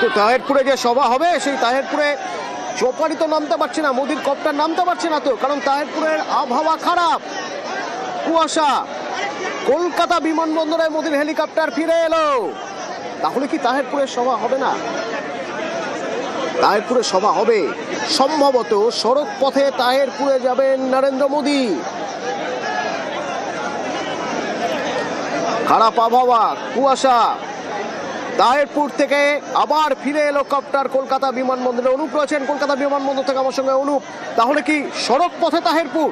কিন্তু তাহেরপুরে যে সভা হবে সেই তাহেরপুরে চৌপাড়ি তো নামতে পারছে না, মোদির কপ্টার নামতে পারছে না তো, কারণ তাহেরপুরের আবহাওয়া খারাপ, কুয়াশা। কলকাতা বিমানবন্দরে মোদির হেলিকপ্টার ফিরে এলো। তাহলে কি তাহেরপুরের সভা হবে না? তাহেরপুরে সভা হবে সম্ভবত। সড়ক পথে তাহেরপুরে যাবেন নরেন্দ্র মোদী। খারাপ আবহাওয়া, কুয়াশা। তাহেরপুর থেকে আবার ফিরে এলো কপ্টার কলকাতা বিমানবন্দরে। অনুপ রয়েছেন কলকাতা বিমানবন্দর থেকে আমার সঙ্গে। অনুপ, তাহলে কি সড়ক পথে তাহেরপুর?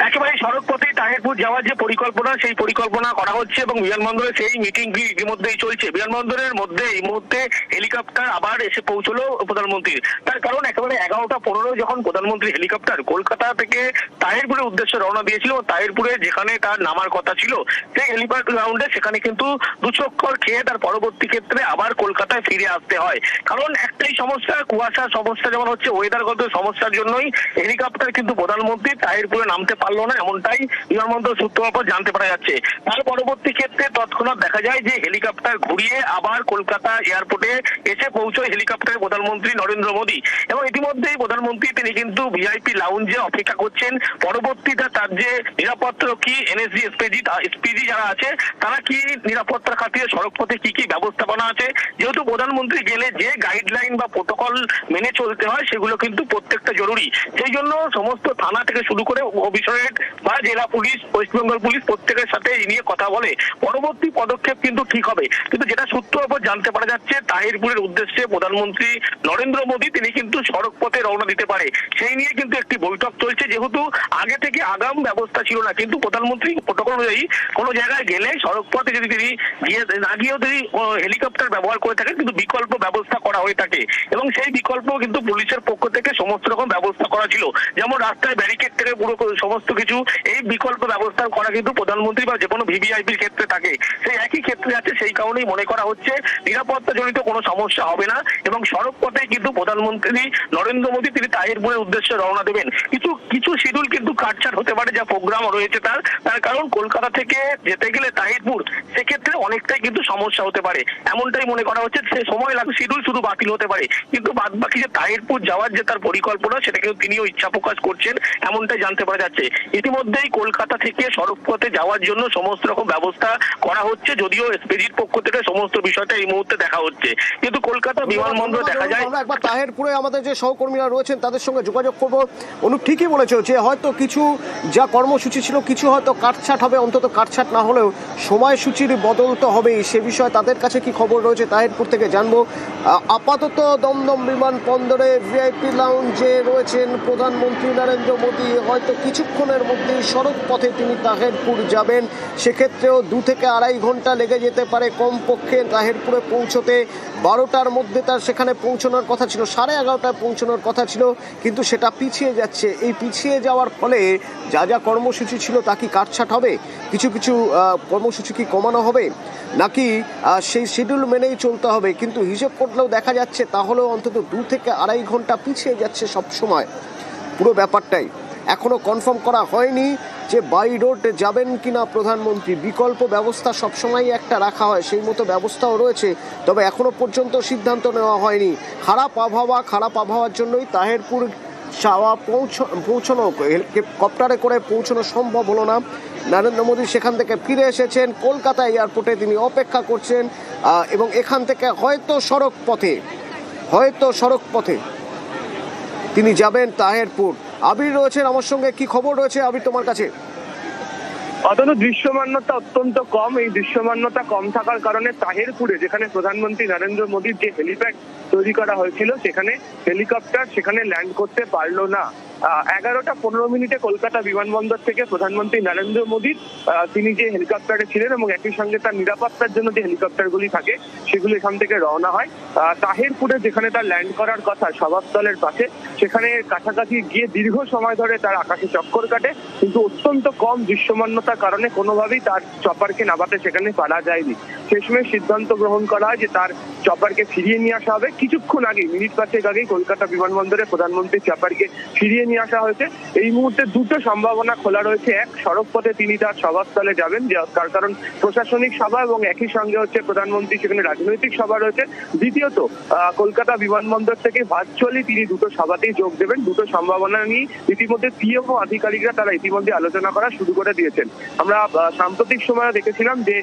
একেবারে সড়ক পথে তাহেরপুর যাওয়ার যে পরিকল্পনা, সেই পরিকল্পনা করা হচ্ছে এবং বিমানবন্দরে সেই মিটিং ইতিমধ্যেই চলছে। বিমানবন্দরের মধ্যে এই মুহূর্তে হেলিকপ্টার আবার এসে পৌঁছলো প্রধানমন্ত্রীর। তার কারণ একেবারে 11:15 যখন প্রধানমন্ত্রী হেলিকপ্টার কলকাতা থেকে তাহেরপুরের উদ্দেশ্যে রওনা দিয়েছিল, তাহেরপুরে যেখানে তার নামার কথা ছিল সেই হেলিপ্যাড গ্রাউন্ডে, সেখানে কিন্তু দুচক্কর খেয়ে তার পরবর্তী ক্ষেত্রে আবার কলকাতায় ফিরে আসতে হয়। কারণ একটাই সমস্যা, কুয়াশার সমস্যা যেমন হচ্ছে, ওয়েদারগত সমস্যার জন্যই হেলিকপ্টার কিন্তু প্রধানমন্ত্রী তাহেরপুরে নামতে পারলো না, এমনটাই বিমানবন্দর সূত্র জানতে পারা যাচ্ছে। তার পরবর্তী ক্ষেত্রে তৎক্ষণাৎ দেখা যায় যে হেলিকপ্টার ঘুরিয়ে আবার কলকাতা এয়ারপোর্টে এসে পৌঁছয় হেলিকপ্টারে প্রধানমন্ত্রী নরেন্দ্র মোদী। এবং ইতিমধ্যেই প্রধানমন্ত্রী তিনি কিন্তু ভিআইপি লাউঞ্জে অপেক্ষা করছেন। পরবর্তীতে তার যে নিরাপত্তারক্ষী এনএসজি এসপিজি যারা আছে, তারা কি নিরাপত্তার খাতিরে সড়ক পথে কি কি ব্যবস্থাপনা আছে, যেহেতু প্রধানমন্ত্রী গেলে যে গাইডলাইন বা প্রোটোকল মেনে চলতে হয় সেগুলো কিন্তু প্রত্যেকটা জরুরি। সেই জন্য সমস্ত থানা থেকে শুরু করে অফিসারেট বা জেলা পুলিশ, ওয়েস্ট বেঙ্গল পুলিশ প্রত্যেকের সাথে এই নিয়ে কথা বলে পরবর্তী পদক্ষেপ কিন্তু ঠিক হবে। কিন্তু যেটা সূত্র ওপর জানতে পারা যাচ্ছে, তাহেরপুরের উদ্দেশ্যে প্রধানমন্ত্রী নরেন্দ্র মোদী তিনি কিন্তু সড়ক পথে রওনা দিতে পারে, সেই নিয়ে কিন্তু একটি বৈঠক চলছে। যেহেতু আগে থেকে আগাম ব্যবস্থা ছিল না, কিন্তু প্রধানমন্ত্রী প্রোটোকল অনুযায়ী কোনো জায়গায় গেলে সড়ক পথে যদি তিনি না গিয়েও তিনি হেলিকপ্টার ব্যবহার করে থাকেন, কিন্তু বিকল্প ব্যবস্থা করা হয়ে থাকে এবং সেই বিকল্প কিন্তু পুলিশের পক্ষ থেকে সমস্ত রকম ব্যবস্থা করা ছিল, যেমন রাস্তায় ব্যারিকেড থেকে পুরো সমস্ত কিছু। এই বিকল্প ব্যবস্থা করা কিন্তু প্রধানমন্ত্রী বা যে কোনো ভিভিআইপির ক্ষেত্রে থাকে, সেই একই ক্ষেত্রে আছে। সেই কারণেই মনে করা হচ্ছে নিরাপত্তা জনিত কোনো সমস্যা হবে না এবং সড়ক পথে কিন্তু প্রধানমন্ত্রী নরেন্দ্র মোদী তিনি তাহেরপুরের উদ্দেশ্যে রওনা দেবেন। কিছু শিডিউল কিন্তু কাটছাট হতে পারে, যা প্রোগ্রাম রয়েছে তার কারণ কলকাতা থেকে যেতে গেলে তাহেরপুর, সেক্ষেত্রে অনেকটাই কিন্তু সমস্যা হতে পারে, এমনটাই মনে করা হচ্ছে। সে সময় লাগবে, শিডিউল শুধু বাতিল হতে পারে, কিন্তু বাদ বাকি যে তাহেরপুর যাওয়ার যে তার পরিকল্পনা, সেটা কিন্তু তিনিও ইচ্ছা প্রকাশ করছেন, এমনটাই জানতে পারা যাচ্ছে। ইতিমধ্যেই কলকাতা থেকে সড়ক পথে যাওয়ার জন্য সমস্ত রকম ব্যবস্থা করা হচ্ছে, যদিও এসপিজির পক্ষ থেকে সমস্ত বিষয়টা এই মুহূর্তে দেখা হচ্ছে। কিন্তু কলকাতা বিমানবন্দরে দেখা যায়, একবার তাহেরপুরে আমাদের যে সহকর্মীরা রয়েছেন তাদের সঙ্গে যোগাযোগ করবো। অনুপ ঠিকই বলেছো যে হয়তো কিছু যা কর্মসূচি ছিল কিছু হয়তো কাটছাট হবে, অন্তত কাটছাট না হলেও সময়সূচির বদল তো হবেই। সে বিষয়ে তাদের কাছে কি খবর রয়েছে তাহেরপুর থেকে জানবো। আপাতত দমদম বিমানবন্দরে ভিআইপি লাউঞ্জে রয়েছেন প্রধানমন্ত্রী নরেন্দ্র মোদী। হয়তো কিছুক্ষণের মধ্যেই সড়ক পথে তিনি তাহেরপুর যাবেন, সেক্ষেত্রেও 2 থেকে আড়াই ঘন্টা লেগে যেতে পারে কমপক্ষে তাহেরপুরে পৌঁছতে। 12টার মধ্যে তার সেখানে পৌঁছানোর কথা ছিল, 11:30টায় পৌঁছানোর কথা ছিল, কিন্তু সেটা পিছিয়ে যাচ্ছে। এই পিছিয়ে যাওয়ার ফলে যা যা কর্মসূচি ছিল তা কি কাটছাট হবে? কিছু কর্মসূচি কি কমানো হবে, নাকি সেই শিডিউল মেনেই চলতে হবে? কিন্তু হিসেব করলেও দেখা যাচ্ছে তাহলেও অন্তত 2 থেকে আড়াই ঘন্টা পিছিয়ে যাচ্ছে সব সময় পুরো ব্যাপারটাই। এখনো কনফার্ম করা হয়নি যে বাই রোড যাবেন কিনা প্রধানমন্ত্রী। বিকল্প ব্যবস্থা সবসময় একটা রাখা হয়, সেই মতো ব্যবস্থাও রয়েছে, তবে এখনো পর্যন্ত সিদ্ধান্ত নেওয়া হয়নি। খারাপ আবহাওয়ার জন্যই তাহেরপুর পৌঁছানো, হেলিকপ্টারে করে পৌঁছানো সম্ভব হলো না। নরেন্দ্র মোদী সেখান থেকে ফিরে এসেছেন কলকাতা এয়ারপোর্টে, তিনি অপেক্ষা করছেন এবং এখান থেকে হয়তো সড়ক পথে তিনি যাবেন তাহেরপুর। আবির রয়েছেন আমার সঙ্গে, কি খবর রয়েছে আবির তোমার কাছে? অতএব দৃশ্যমানতা অত্যন্ত কম। এই দৃশ্যমানতা কম থাকার কারণে তাহেরপুরে, যেখানে প্রধানমন্ত্রী নরেন্দ্র মোদীর যে হেলিপ্যাড তৈরি করা হয়েছিল, সেখানে হেলিকপ্টার সেখানে ল্যান্ড করতে পারলো না। 11:15 কলকাতা বিমানবন্দর থেকে প্রধানমন্ত্রী নরেন্দ্র মোদী তিনি যে হেলিকপ্টারে ছিলেন এবং একই সঙ্গে তার নিরাপত্তার জন্য যে হেলিকপ্টারগুলি থাকে সেগুলো এখান থেকে রওনা হয়। তাহেরপুরে যেখানে তার ল্যান্ড করার কথা সভাস্থলের পাশে, সেখানে কাছাকাছি গিয়ে দীর্ঘ সময় ধরে তার আকাশে চক্কর কাটে, কিন্তু অত্যন্ত কম দৃশ্যমানতা থাকার কারণে কোনোভাবেই তার চপারকে নামাতে সেখানে পারা যায়নি। শেষমেশ সিদ্ধান্ত গ্রহণ করা হয় যে তার চপারকে ফিরিয়ে নিয়ে আসা হবে। কিছুক্ষণ আগে, মিনিট পাঁচেক আগেই কলকাতা বিমানবন্দরে প্রধানমন্ত্রী চপারকে ফিরিয়ে নিয়ে আসা হয়েছে। এই মুহূর্তে দুটো সম্ভাবনা খোলা রয়েছে। এক, সড়ক পথে তিনি তার সভাস্থলে যাবেন, তার কারণ প্রশাসনিক সভা এবং একই সঙ্গে হচ্ছে প্রধানমন্ত্রী সেখানে রাজনৈতিক সভা রয়েছে। দ্বিতীয়ত, কলকাতা বিমানবন্দর থেকে ভার্চুয়ালি তিনি দুটো সভাতেই যোগ দেবেন। দুটো সম্ভাবনা নিয়ে ইতিমধ্যে পিএম ও আধিকারিকরা তারা ইতিমধ্যে আলোচনা করা শুরু করে দিয়েছেন। আমরা সাম্প্রতিক সময়ে দেখেছিলাম যে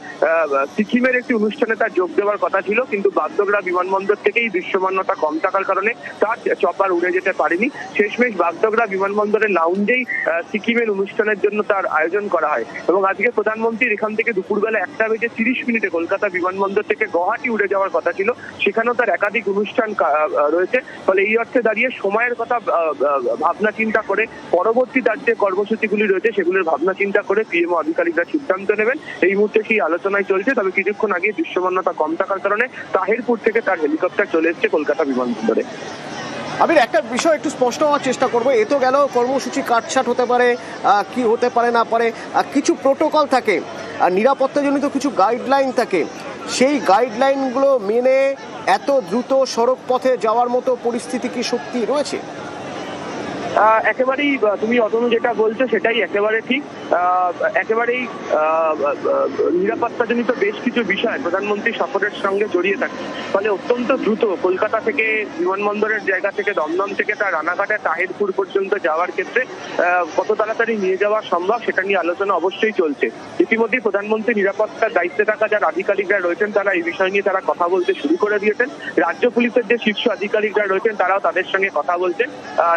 সিকিমের একটি অনুষ্ঠানে তার যোগ দেওয়ার কথা ছিল, কিন্তু বাগডোগরা বিমানবন্দর থেকেই দৃশ্যমানতা কম থাকার কারণে তার চপার উড়ে যেতে পারেনি। শেষমেশ বাগডোগরা বিমানবন্দরের লাউঞ্জেই সিকিমের অনুষ্ঠানের জন্য তার আয়োজন করা হয় এবং আজকে প্রধানমন্ত্রীর এখান থেকে দুপুরবেলা 1:30 কলকাতা বিমানবন্দর থেকে গুয়াহাটি উড়ে যাওয়ার কথা ছিল। সেখানেও তার একাধিক অনুষ্ঠান রয়েছে। ফলে এই অর্থে দাঁড়িয়ে সময়ের কথা ভাবনা চিন্তা করে পরবর্তী তার যে কর্মসূচিগুলি রয়েছে সেগুলির ভাবনা চিন্তা করে পিএমও আধিকারিকরা সিদ্ধান্ত নেবেন। এই মুহূর্তে সেই আলোচনায় চলছে। তবে কিছুক্ষণ আগে দৃশ্যমানতা কম থাকার কারণে তাহিরপুর থেকে তার হেলিকপ্টার চলে এসেছে কলকাতা বিমানবন্দরে। আমি একটা বিষয় একটু স্পষ্ট হওয়ার চেষ্টা করবো। এ তো গেল কর্মসূচি কাটছাট হতে পারে, কি হতে পারে না পারে, কিছু প্রোটোকল থাকে, নিরাপত্তাজনিত কিছু গাইডলাইন থাকে। সেই গাইডলাইনগুলো মেনে এত দ্রুত সড়ক পথে যাওয়ার মতো পরিস্থিতি কি সত্যি রয়েছে? একেবারেই তুমি অতনু যেটা বলছো সেটাই একেবারে ঠিক। একেবারেই নিরাপত্তাজনিত বেশ কিছু বিষয় প্রধানমন্ত্রী সফরের সঙ্গে জড়িয়ে থাকে। ফলে অত্যন্ত দ্রুত কলকাতা থেকে বিমানবন্দরের জায়গা থেকে দমদম থেকে তার রানাঘাটে তাহিরপুর পর্যন্ত যাওয়ার ক্ষেত্রে কত তাড়াতাড়ি নিয়ে যাওয়া সম্ভব সেটা নিয়ে আলোচনা অবশ্যই চলছে। ইতিমধ্যে প্রধানমন্ত্রী নিরাপত্তার দায়িত্বে থাকা যারা আধিকারিকরা রয়েছেন তারা এই বিষয় নিয়ে তারা কথা বলতে শুরু করে দিয়েছেন। রাজ্য পুলিশের যে শীর্ষ আধিকারিকরা রয়েছেন তারাও তাদের সঙ্গে কথা বলছেন।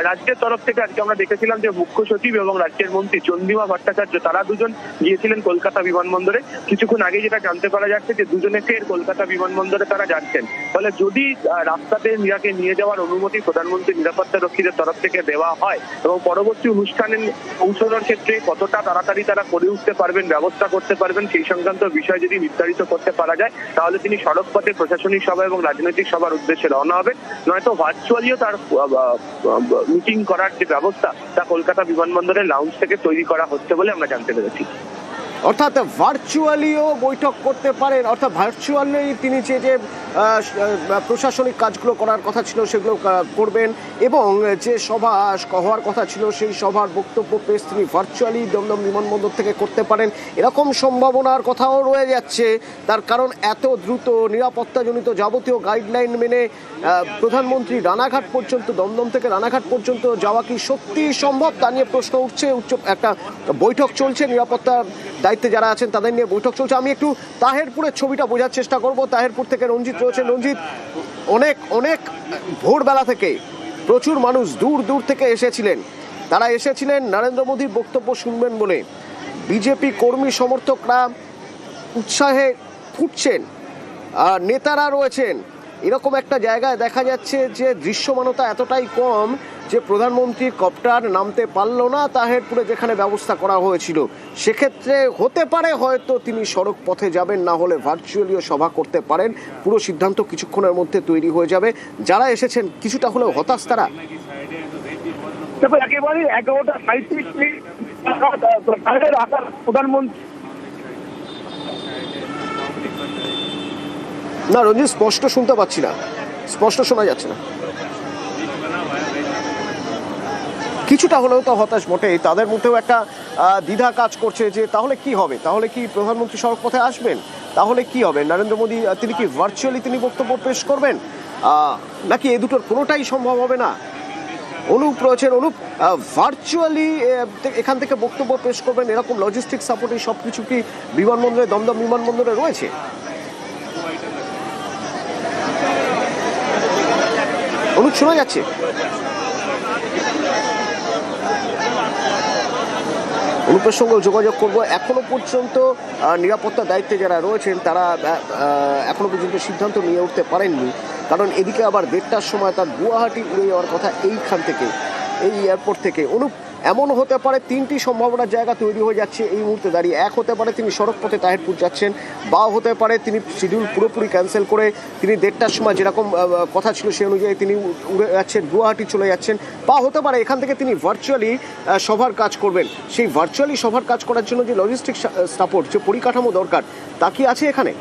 রাজ্যের তরফ থেকে আজকে আমরা দেখেছিলাম যে মুখ্য সচিব এবং রাজ্যের মন্ত্রী চন্দ্রিমা ভট্টাচার্য তারা দুজন গিয়েছিলেন কলকাতা বিমানবন্দরে। কিছুক্ষণ আগে যেটা জানতে পারা যাচ্ছে যে দুজনে ফের কলকাতা বিমানবন্দরে তারা যাচ্ছেন। ফলে যদি রাস্তাতে মীরাকে নিয়ে যাওয়ার অনুমতি প্রধানমন্ত্রী নিরাপত্তা রক্ষীদের তরফ থেকে দেওয়া হয় এবং পরবর্তী অনুষ্ঠানে পৌঁছানোর ক্ষেত্রে কতটা তাড়াতাড়ি তারা করে উঠতে পারবেন, ব্যবস্থা করতে পারবেন, সেই সংক্রান্ত বিষয় যদি নির্ধারিত করতে পারা যায় তাহলে তিনি সড়ক পথে প্রশাসনিক সভা এবং রাজনৈতিক সভার উদ্দেশ্যে রওনা হবেন। নয়তো ভার্চুয়ালিও তার মিটিং করার যে ব্যবস্থা তা কলকাতা বিমানবন্দরের লাউঞ্জ থেকে তৈরি করা হচ্ছে বলে আমরা জানতে পেরেছি। অর্থাৎ ভার্চুয়ালিও বৈঠক করতে পারেন, অর্থাৎ ভার্চুয়ালি তিনি যে প্রশাসনিক কাজগুলো করার কথা ছিল সেগুলো করবেন এবং যে সভা হওয়ার কথা ছিল সেই সভার বক্তব্য পেশ তিনি ভার্চুয়ালি দমদম বিমানবন্দর থেকে করতে পারেন, এরকম সম্ভাবনার কথাও রয়ে যাচ্ছে। তার কারণ এত দ্রুত নিরাপত্তাজনিত যাবতীয় গাইডলাইন মেনে প্রধানমন্ত্রী রানাঘাট পর্যন্ত, দমদম থেকে রানাঘাট পর্যন্ত যাওয়া কি সত্যি সম্ভব তা নিয়ে প্রশ্ন উঠছে। একটা বৈঠক চলছে, নিরাপত্তার দায়িত্বে যারা আছেন তাদের নিয়ে বৈঠক চলছে। আমি একটু তাহিরপুরের ছবিটা বোঝার চেষ্টা করব। তাহিরপুর থেকে রঞ্জিত রয়েছেন। রঞ্জিত, অনেক ভোরবেলা থেকে প্রচুর মানুষ দূর দূর থেকে এসেছিলেন। তারা এসেছিলেন নরেন্দ্র মোদীর বক্তব্য শুনবেন বলে। বিজেপি কর্মী সমর্থকরা উৎসাহে ফুটছেন, নেতারা রয়েছেন। এরকম একটা জায়গায় দেখা যাচ্ছে যে দৃশ্যমানতা এতটাই কম যে প্রধানমন্ত্রী কপ্টার নামতে পারল না তাহিরপুরে যেখানে ব্যবস্থা করা হয়েছিল। সেক্ষেত্রে হতে পারে হয়তো তিনি সড়ক পথে যাবেন, না হলে ভার্চুয়ালিও সভা করতে পারেন। পুরো সিদ্ধান্ত কিছুক্ষণের মধ্যে তৈরি হয়ে যাবে। যারা এসেছেন কিছুটা হলেও হতাশ তারা। একেবারে 11:37 প্রধানমন্ত্রী না রঞ্জিত, স্পষ্ট শুনতে পাচ্ছি না, স্পষ্ট শোনা যাচ্ছে না। কিছুটা হলেও তো হতাশ বটেই। তাদের মধ্যেও একটা দ্বিধা কাজ করছে যে তাহলে কি হবে, তাহলে কি প্রধানমন্ত্রী সড়ক পথে আসবেন, তাহলে কি হবে, নরেন্দ্র মোদী তিনি কি ভার্চুয়ালি তিনি বক্তব্য পেশ করবেন, নাকি এ দুটোর কোনোটাই সম্ভব হবে না। অনুপ রয়েছেন। অনুপ, ভার্চুয়ালি এখান থেকে বক্তব্য পেশ করবেন এরকম লজিস্টিক সাপোর্ট এই সব কিছু কি বিমানবন্দরে, দমদম বিমানবন্দরে রয়েছে? অনুপ, শোনা যাচ্ছে? অনুপের সঙ্গে যোগাযোগ করব। এখনো পর্যন্ত নিরাপত্তা দায়িত্বে যারা রয়েছেন তারা এখনো পর্যন্ত সিদ্ধান্ত নিয়ে উঠতে পারেননি। কারণ এদিকে আবার 1:30টার সময় তার গুয়াহাটি উড়ে যাওয়ার কথা এইখান থেকে, এই এয়ারপোর্ট থেকে। অনুপ, এমন হতে পারে তিনটি সম্ভাবনার জায়গা তৈরি হয়ে যাচ্ছে এই মুহূর্তে দাঁড়িয়ে। এক হতে পারে তিনি সড়ক পথে তাহিরপুর যাচ্ছেন, বা হতে পারে তিনি শিডিউল পুরোপুরি ক্যান্সেল করে তিনি 1:30টার সময় যেরকম কথা ছিল সেই অনুযায়ী তিনি উড়ে যাচ্ছেন, গুয়াহাটি চলে যাচ্ছেন, বা হতে পারে এখান থেকে তিনি ভার্চুয়ালি সভার কাজ করবেন। সেই ভার্চুয়ালি সভার কাজ করার জন্য যে লজিস্টিক সাপোর্ট, যে পরিকাঠামো দরকার, তা কি আছে এখানে?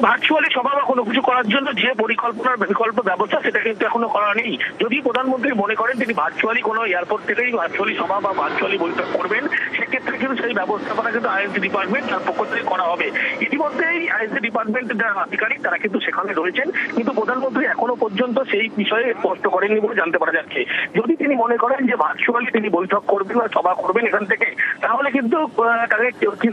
ভার্চুয়ালি সভা বা কোনো কিছু করার জন্য যে পরিকল্পনার বিকল্প ব্যবস্থা সেটা কিন্তু এখনো করা নেই। যদি প্রধানমন্ত্রী মনে করেন তিনি ভার্চুয়ালি কোনো এয়ারপোর্ট থেকেই ভার্চুয়ালি সভা বা ভার্চুয়ালি বৈঠক করবেন, সেক্ষেত্রে কিন্তু সেই ব্যবস্থাপনা কিন্তু আইএনসি ডিপার্টমেন্ট তার পক্ষ থেকে করা হবে। ইতিমধ্যেই আইএনসি ডিপার্টমেন্টের যারা আধিকারিক তারা কিন্তু সেখানে রয়েছেন, কিন্তু প্রধানমন্ত্রী এখনো পর্যন্ত সেই বিষয়ে স্পষ্ট করেননি বলে জানতে পারা যাচ্ছে। যদি তিনি মনে করেন যে ভার্চুয়ালি তিনি বৈঠক করবেন বা সভা করবেন এখান থেকে, তাহলে কিন্তু তাকে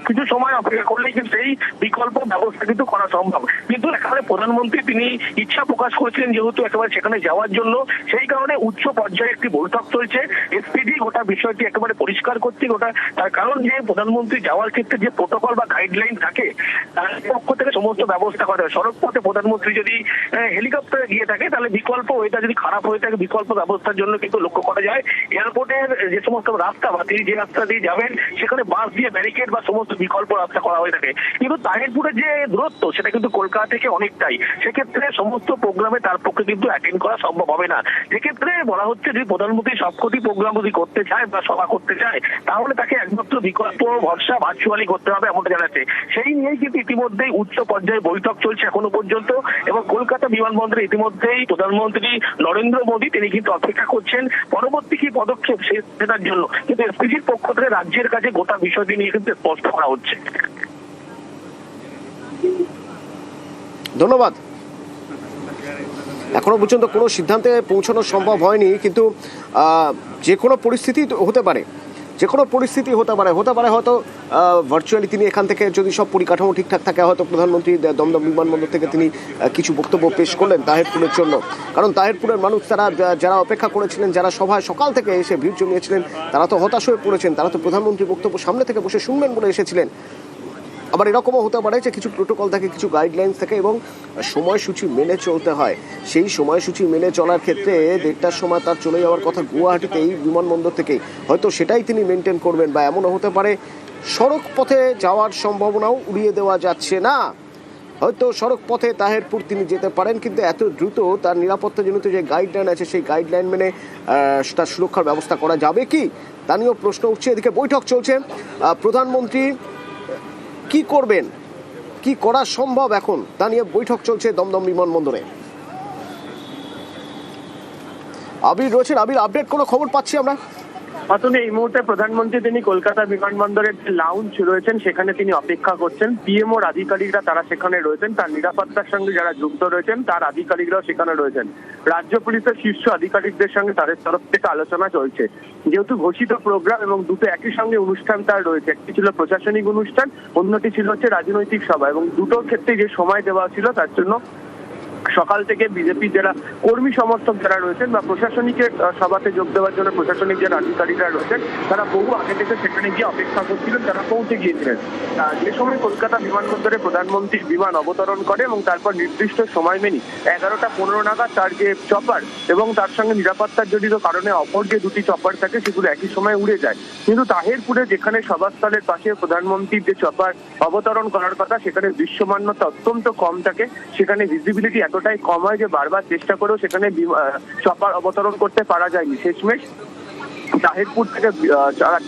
কিছু সময় অপেক্ষা করলেই কিন্তু সেই বিকল্প ব্যবস্থা কিন্তু করা সম্ভব। কিন্তু এখানে প্রধানমন্ত্রী তিনি ইচ্ছা প্রকাশ করেছিলেন যেহেতু একেবারে সেখানে যাওয়ার জন্য, সেই কারণে উচ্চ পর্যায়ে একটি বৈঠক চলছে। এসপিজি গোটা বিষয়টি একেবারে পরিষ্কার করছে গোটা, তার কারণ যে প্রধানমন্ত্রী যাওয়ার ক্ষেত্রে যে প্রোটোকল বা গাইডলাইন থাকে তার পক্ষ থেকে সমস্ত ব্যবস্থা করা হয়। সড়ক পথে প্রধানমন্ত্রী যদি হেলিকপ্টারে গিয়ে থাকে তাহলে বিকল্প ওইটা যদি খারাপ হয়ে থাকে বিকল্প ব্যবস্থার জন্য কিন্তু লক্ষ্য করা যায় এয়ারপোর্টের যে সমস্ত রাস্তা বা তিনি যে রাস্তা দিয়ে যাবেন সেখানে বাস দিয়ে ব্যারিকেড বা সমস্ত বিকল্প রাস্তা করা হয়ে থাকে। কিন্তু তাহিরপুরের যে দূরত্ব সেটা কিন্তু কলকাতা থেকে অনেকটাই, সেক্ষেত্রে সমস্ত প্রোগ্রামে তার পক্ষে কিন্তু অ্যাটেন্ড করা সম্ভব হবে না। সেক্ষেত্রে বলা হচ্ছে যে প্রধানমন্ত্রী সবকটি প্রোগ্রাম যদি করতে চায় বা সভা করতে চায় তাহলে তাকে একমাত্র বিকল্প ভরসা ভার্চুয়ালি করতে হবে এমনটা জানাচ্ছে। সেই নিয়েই কিন্তু ইতিমধ্যেই উচ্চ পর্যায়ে বৈঠক চলছে এখনো পর্যন্ত, এবং কলকাতা বিমানবন্দরে ইতিমধ্যেই প্রধানমন্ত্রী নরেন্দ্র মোদী তিনি কিন্তু অপেক্ষা করছেন পরবর্তী কি পদক্ষেপ সেটার জন্য। কিন্তু এসপিজির পক্ষ থেকে রাজ্যের কাছে গোটা বিষয়টি নিয়ে কিন্তু স্পষ্ট করা হচ্ছে। ধন্যবাদ। এখনো পর্যন্ত কোনো সিদ্ধান্তে পৌঁছানো সম্ভব হয়নি, কিন্তু যে কোনো পরিস্থিতি হতে পারে, যে কোনো পরিস্থিতি হতে পারে হয়তো ভার্চুয়ালি তিনি এখান থেকে যদি সব পরিকাঠামো ঠিকঠাক থাকে হয়তো প্রধানমন্ত্রী দমদম বিমানবন্দর থেকে তিনি কিছু বক্তব্য পেশ করলেন তাহিরপুরের জন্য। কারণ তাহিরপুরের মানুষ তারা যারা অপেক্ষা করেছিলেন, যারা সভায় সকাল থেকে এসে ভিড় জমিয়েছিলেন, তারা তো হতাশ হয়ে পড়েছেন। তারা তো প্রধানমন্ত্রীর বক্তব্য সামনে থেকে বসে শুনবেন বলে এসেছিলেন। আবার এরকমও হতে পারে যে কিছু প্রোটোকল থাকে, কিছু গাইডলাইন্স থাকে এবং সময়সূচি মেনে চলতে হয়। সেই সময়সূচি মেনে চলার ক্ষেত্রে 1:30টার সময় তার চলে যাওয়ার কথা গুয়াহাটিতে এই বিমানবন্দর থেকেই, হয়তো সেটাই তিনি মেনটেন করবেন। বা এমনও হতে পারে সড়ক পথে যাওয়ার সম্ভাবনাও উড়িয়ে দেওয়া যাচ্ছে না, হয়তো সড়ক পথে তাহিরপুর তিনি যেতে পারেন, কিন্তু এত দ্রুত তার নিরাপত্তাজনিত যে গাইডলাইন আছে সেই গাইডলাইন মেনে তার সুরক্ষার ব্যবস্থা করা যাবে কি তা নিয়েও প্রশ্ন উঠছে। এদিকে বৈঠক চলছে, প্রধানমন্ত্রী কি করবেন, কি করা সম্ভব এখন তা নিয়ে বৈঠক চলছে দমদম বিমানবন্দরে। আবির রয়েছেন, আবির আপডেট কোনো খবর পাচ্ছি আমরা? আসলে এই মুহূর্তে প্রধানমন্ত্রী তিনি কলকাতা বিমানবন্দরের যে লাউঞ্জ রয়েছেন সেখানে তিনি অপেক্ষা করছেন। পিএমওর আধিকারিকরা তারা সেখানে রয়েছেন, তার নিরাপত্তার সঙ্গে যারা যুক্ত রয়েছেন তার আধিকারিকরাও সেখানে রয়েছেন। রাজ্য পুলিশের শীর্ষ আধিকারিকদের সঙ্গে তাদের তরফ থেকে আলোচনা চলছে। যেহেতু ঘোষিত প্রোগ্রাম এবং দুটো একই সঙ্গে অনুষ্ঠান তার রয়েছে, একটি ছিল প্রশাসনিক অনুষ্ঠান, অন্যটি ছিল হচ্ছে রাজনৈতিক সভা, এবং দুটোর ক্ষেত্রে যে সময় দেওয়া ছিল তার জন্য সকাল থেকে বিজেপি যারা কর্মী সমর্থক যারা রয়েছেন বা প্রশাসনিকের সভাতে যোগ দেওয়ার জন্য প্রশাসনিক যারা আধিকারিকরা রয়েছেন তারা বহু আগে থেকে সেখানে গিয়ে অপেক্ষা করছিলেন, তারা পৌঁছে গিয়েছিলেন। যে সময় কলকাতা বিমানবন্দরে প্রধানমন্ত্রীর বিমান অবতরণ করে এবং তারপর নির্দিষ্ট সময় মেনে 11:15 নাগাদ তার যে চপার এবং তার সঙ্গে নিরাপত্তার জড়িত কারণে অপর যে দুটি চপার থাকে সেগুলো একই সময় উড়ে যায়। কিন্তু তাহিরপুরে যেখানে সভাস্থলের পাশে প্রধানমন্ত্রীর যে চপার অবতরণ করার কথা সেখানে দৃশ্যমানতা অত্যন্ত কম থাকে, সেখানে ভিজিবিলিটি এতটাই কম হয় যে বারবার চেষ্টা করেও সেখানে চপার অবতরণ করতে পারা যায়নি। শেষমেশ তাহিরপুর থেকে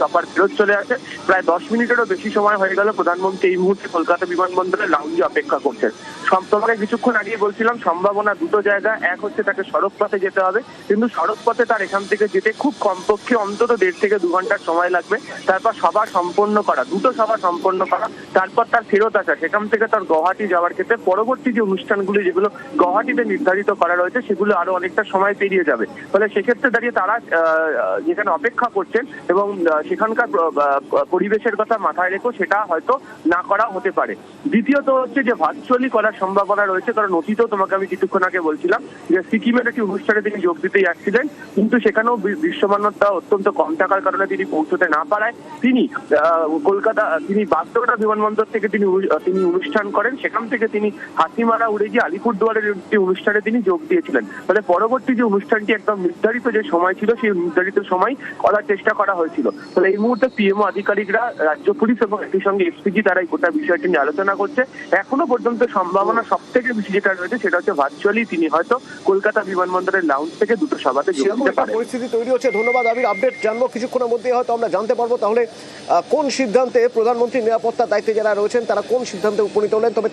চপার ফেরত চলে আসে। প্রায় 10 মিনিটেরও বেশি সময় হয়ে গেল প্রধানমন্ত্রী এই মুহূর্তে কলকাতা বিমানবন্দরের লাউঞ্জে অপেক্ষা করছেন। তোমাকে কিছুক্ষণ আগে বলছিলাম সম্ভাবনা দুটো জায়গা, এক হচ্ছে তাকে সড়ক পথে যেতে হবে, কিন্তু সড়ক পথে তার এখান থেকে যেতে খুব কমপক্ষে অন্তত 1.5 থেকে 2 ঘন্টার সময় লাগবে। তারপর সভা সম্পন্ন করা, দুটো সভা সম্পন্ন করা, তারপর তার ফেরত আসা, সেখান থেকে তার গুয়াহাটি যাওয়ার ক্ষেত্রে পরবর্তী যে অনুষ্ঠানগুলি যেগুলো গুয়াহাটিতে নির্ধারিত করা রয়েছে সেগুলো আরো অনেকটা সময় পেরিয়ে যাবে। ফলে সেক্ষেত্রে দাঁড়িয়ে তারা যেখানে অপেক্ষা করছেন এবং সেখানকার পরিবেশের কথা মাথায় রেখে সেটা হয়তো না করা হতে পারে। দ্বিতীয়ত হচ্ছে যে ভার্চুয়ালি করার সম্ভাবনা রয়েছে, কারণ অতীতেও তোমাকে আমি কিছুক্ষণ আগে বলছিলাম যে সিকিমের একটি অনুষ্ঠানে তিনি যোগ দিতে যাচ্ছিলেন, কিন্তু সেখানেও দৃশ্যমানতা অত্যন্ত কম থাকার কারণে তিনি পৌঁছতে না পারায় তিনি বাগডোগরা বিমানবন্দর থেকে তিনি অনুষ্ঠান করেন, সেখান থেকে তিনি হাতিমারা উড়ে গিয়ে আলিপুরদুয়ারের একটি অনুষ্ঠানে তিনি যোগ দিয়েছিলেন। ফলে পরবর্তী যে অনুষ্ঠানটি একদম নির্ধারিত যে সময় ছিল সেই নির্ধারিত সময় করার চেষ্টা করা হয়েছিল। তাহলে এই মুহূর্তে পিএমও আধিকারিকরা, রাজ্য পুলিশ এবং একই সঙ্গে এসপিজি তারা এই গোটা বিষয়টি নিয়ে আলোচনা করছে। এখনো পর্যন্ত সম্ভাবনা সব থেকে বেশি যেটা রয়েছে সেটা হচ্ছে ভার্চুয়ালি তিনি হয়তো কলকাতা বিমানবন্দরের লাউঞ্জ থেকে দুটো সভাতে যোগ সেরকম দিতে একটা পারেন। পরিস্থিতি তৈরি হচ্ছে। ধন্যবাদ আবির, আপডেট জানবো কিছুক্ষণের মধ্যে, হয়তো আমরা জানতে পারবো তাহলে কোন সিদ্ধান্তে প্রধানমন্ত্রী নিরাপত্তার দায়িত্বে যারা রয়েছেন তারা কোন সিদ্ধান্তে উপনীত হলেন। তবে